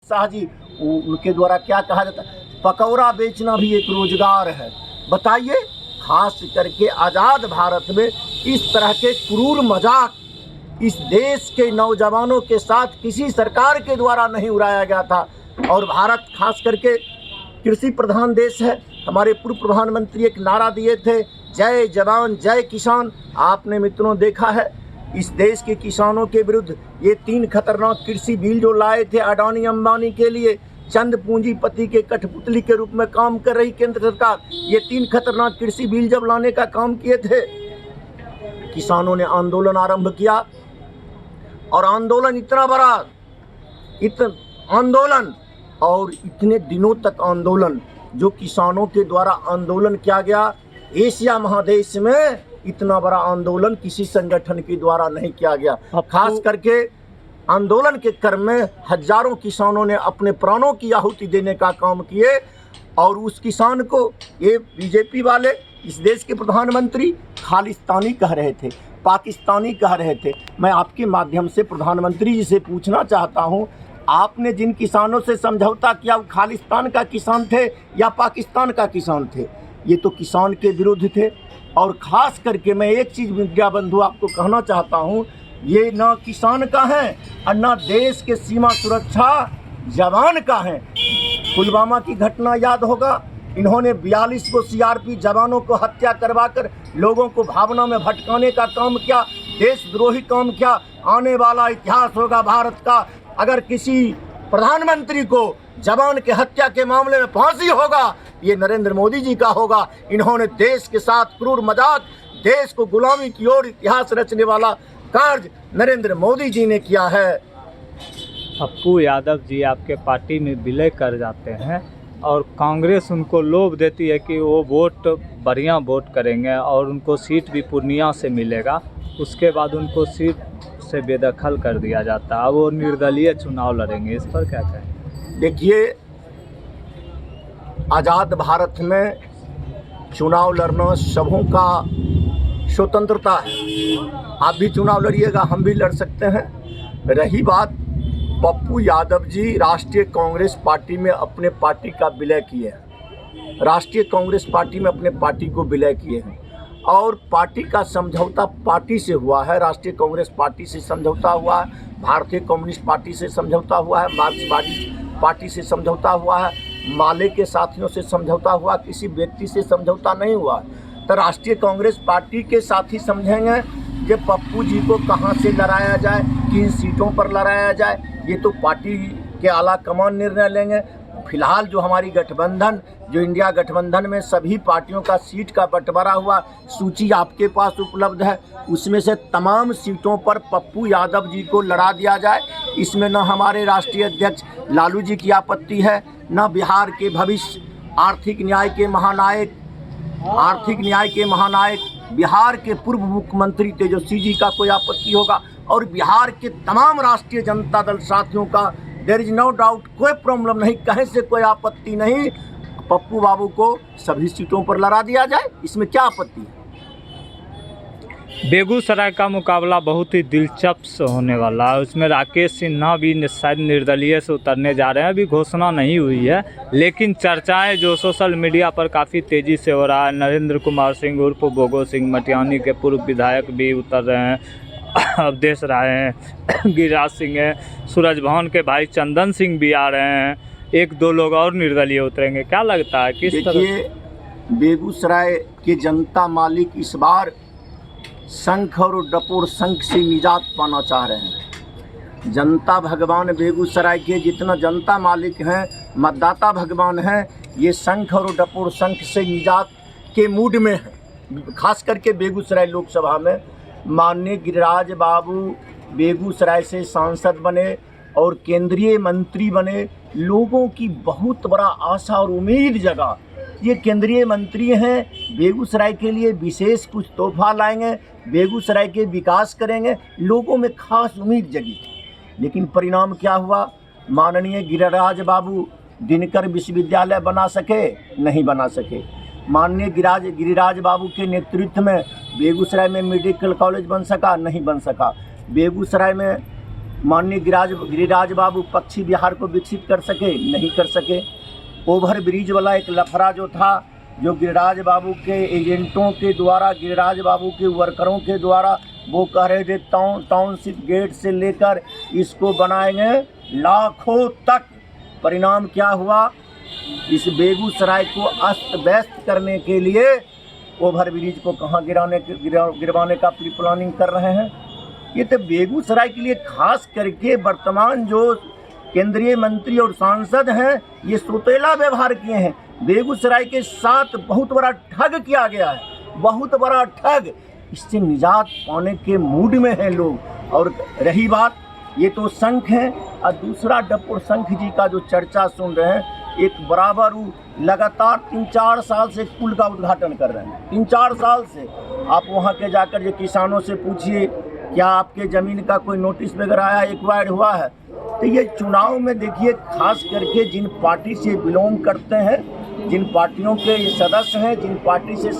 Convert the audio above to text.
शाह जी, उनके द्वारा क्या कहा जाता है, पकौड़ा बेचना भी एक रोजगार है। बताइए, खास करके आज़ाद भारत में इस तरह के क्रूर मजाक इस देश के नौजवानों के साथ किसी सरकार के द्वारा नहीं उड़ाया गया था। और भारत खास करके कृषि प्रधान देश है। हमारे पूर्व प्रधानमंत्री एक नारा दिए थे, जय जवान जय किसान। आपने मित्रों देखा है, इस देश के किसानों के विरुद्ध ये 3 खतरनाक कृषि बिल जो लाए थे अडानी अंबानी के लिए, चंद पूंजीपति के कठपुतली के रूप में काम कर रही केंद्र सरकार, ये 3 खतरनाक कृषि बिल जब लाने का काम किए थे, किसानों ने आंदोलन आरंभ किया। और आंदोलन इतना बड़ा आंदोलन और इतने दिनों तक आंदोलन, जो किसानों के द्वारा आंदोलन किया गया, एशिया महादेश में इतना बड़ा आंदोलन किसी संगठन के द्वारा नहीं किया गया। खास करके आंदोलन के क्रम में हजारों किसानों ने अपने प्राणों की आहुति देने का काम किए। और उस किसान को ये बीजेपी वाले, इस देश के प्रधानमंत्री खालिस्तानी कह रहे थे, पाकिस्तानी कह रहे थे। मैं आपके माध्यम से प्रधानमंत्री जी से पूछना चाहता हूँ, आपने जिन किसानों से समझौता किया वो खालिस्तान का किसान थे या पाकिस्तान का किसान थे? ये तो किसान के विरुद्ध थे। और ख़ास करके मैं एक चीज़ मीडिया बंधु आपको कहना चाहता हूँ, ये ना किसान का है और ना देश के सीमा सुरक्षा जवान का है। पुलवामा की घटना याद होगा, इन्होंने 42 को सीआरपी जवानों को हत्या करवाकर लोगों को भावना में भटकाने का काम किया, देशद्रोही काम किया। आने वाला इतिहास होगा भारत का, अगर किसी प्रधानमंत्री को जवान के हत्या के मामले में फांसी होगा, ये नरेंद्र मोदी जी का होगा। इन्होंने देश के साथ क्रूर मजाक, देश को गुलामी की ओर इतिहास रचने वाला कार्य नरेंद्र मोदी जी ने किया है। पप्पू यादव जी आपके पार्टी में विलय कर जाते हैं और कांग्रेस उनको लोभ देती है कि वो वोट बढ़िया वोट करेंगे और उनको सीट भी पूर्णिया से मिलेगा, उसके बाद उनको सीट से बेदखल कर दिया जाता है, वो निर्दलीय चुनाव लड़ेंगे। इस पर क्या कहें? देखिए, आज़ाद भारत में चुनाव लड़ना सबों का स्वतंत्रता है। आप भी चुनाव लड़िएगा, हम भी लड़ सकते हैं। रही बात, पप्पू यादव जी राष्ट्रीय कांग्रेस पार्टी में अपने पार्टी का विलय किए हैं, राष्ट्रीय कांग्रेस पार्टी में अपने पार्टी को विलय किए हैं और पार्टी का समझौता पार्टी से हुआ है। राष्ट्रीय कांग्रेस पार्टी से समझौता हुआ है, भारतीय कम्युनिस्ट पार्टी से समझौता हुआ है, मार्क्सवादी पार्टी से समझौता हुआ है, माले के साथियों से समझौता हुआ, किसी व्यक्ति से समझौता नहीं हुआ। तो राष्ट्रीय कांग्रेस पार्टी के साथी समझेंगे कि पप्पू जी को कहां से लड़ाया जाए, किन सीटों पर लड़ाया जाए, ये तो पार्टी के आला कमान निर्णय लेंगे। फिलहाल जो हमारी गठबंधन, जो इंडिया गठबंधन में सभी पार्टियों का सीट का बंटवारा हुआ, सूची आपके पास उपलब्ध है, उसमें से तमाम सीटों पर पप्पू यादव जी को लड़ा दिया जाए। इसमें न हमारे राष्ट्रीय अध्यक्ष लालू जी की आपत्ति है, न बिहार के भविष्य आर्थिक न्याय के महानायक बिहार के पूर्व मुख्यमंत्री तेजस्वी जी का कोई आपत्ति होगा, और बिहार के तमाम राष्ट्रीय जनता दल साथियों का देयर इज नो डाउट, कोई प्रॉब्लम नहीं, कहीं से कोई आपत्ति नहीं। पप्पू बाबू को सभी सीटों पर लड़ा दिया जाए, इसमें क्या आपत्ति है? बेगूसराय का मुकाबला बहुत ही दिलचस्प होने वाला है। उसमें राकेश सिन्हा भी शायद निर्दलीय से उतरने जा रहे हैं, अभी घोषणा नहीं हुई है, लेकिन चर्चाएं जो सोशल मीडिया पर काफ़ी तेज़ी से हो रहा है। नरेंद्र कुमार सिंह उर्फ बोगो सिंह मटियानी के पूर्व विधायक भी उतर रहे हैं, अवधेश राय हैं, गिरिराज सिंह हैं, सूरज भवन के भाई चंदन सिंह भी आ रहे हैं, 1-2 लोग और निर्दलीय उतरेंगे। क्या लगता है किस तरह? देखिए, बेगूसराय के जनता मालिक इस बार शंख और डपोर शंख से निजात पाना चाह रहे हैं। जनता भगवान बेगूसराय के जितना जनता मालिक हैं, मतदाता भगवान हैं, ये शंख और डपोर शंख से निजात के मूड में हैं। खास करके बेगूसराय लोकसभा में माननीय गिरिराज बाबू बेगूसराय से सांसद बने और केंद्रीय मंत्री बने, लोगों की बहुत बड़ा आशा और उम्मीद जगा। ये केंद्रीय मंत्री हैं, बेगूसराय के लिए विशेष कुछ तोहफा लाएंगे, बेगूसराय के विकास करेंगे, लोगों में खास उम्मीद जगी थी। लेकिन परिणाम क्या हुआ? माननीय गिरिराज बाबू दिनकर विश्वविद्यालय बना सके? नहीं बना सके। माननीय गिरिराज बाबू के नेतृत्व में बेगूसराय में मेडिकल कॉलेज बन सका? नहीं बन सका। बेगूसराय में माननीय गिरिराज बाबू पक्षी बिहार को विकसित कर सके? नहीं कर सके। ओवर ब्रिज वाला एक लफड़ा जो था, जो गिरिराज बाबू के एजेंटों के द्वारा, गिरिराज बाबू के वर्करों के द्वारा, वो कह रहे थे टाउनशिप गेट से लेकर इसको बनाएंगे लाखों तक। परिणाम क्या हुआ? इस बेगूसराय को अस्त व्यस्त करने के लिए ओवर ब्रिज को कहाँ गिरवाने का प्लानिंग कर रहे हैं। ये तो बेगूसराय के लिए खास करके वर्तमान जो केंद्रीय मंत्री और सांसद हैं, ये सौतेला व्यवहार किए हैं। बेगूसराय के साथ बहुत बड़ा ठग किया गया है, बहुत बड़ा ठग। इससे निजात पाने के मूड में हैं लोग। और रही बात, ये तो शंख है, और दूसरा डपुर शंख जी का जो चर्चा सुन रहे हैं, एक बराबर लगातार 3-4 साल से पुल का उद्घाटन कर रहे हैं। 3-4 साल से आप वहाँ के जाकर ये किसानों से पूछिए, क्या आपके ज़मीन का कोई नोटिस वगैरह आया, एक्वायर्ड हुआ है? तो ये चुनाव में देखिए, खास करके जिन पार्टी से बिलोंग करते हैं, जिन पार्टियों के सदस्य हैं, जिन पार्टी से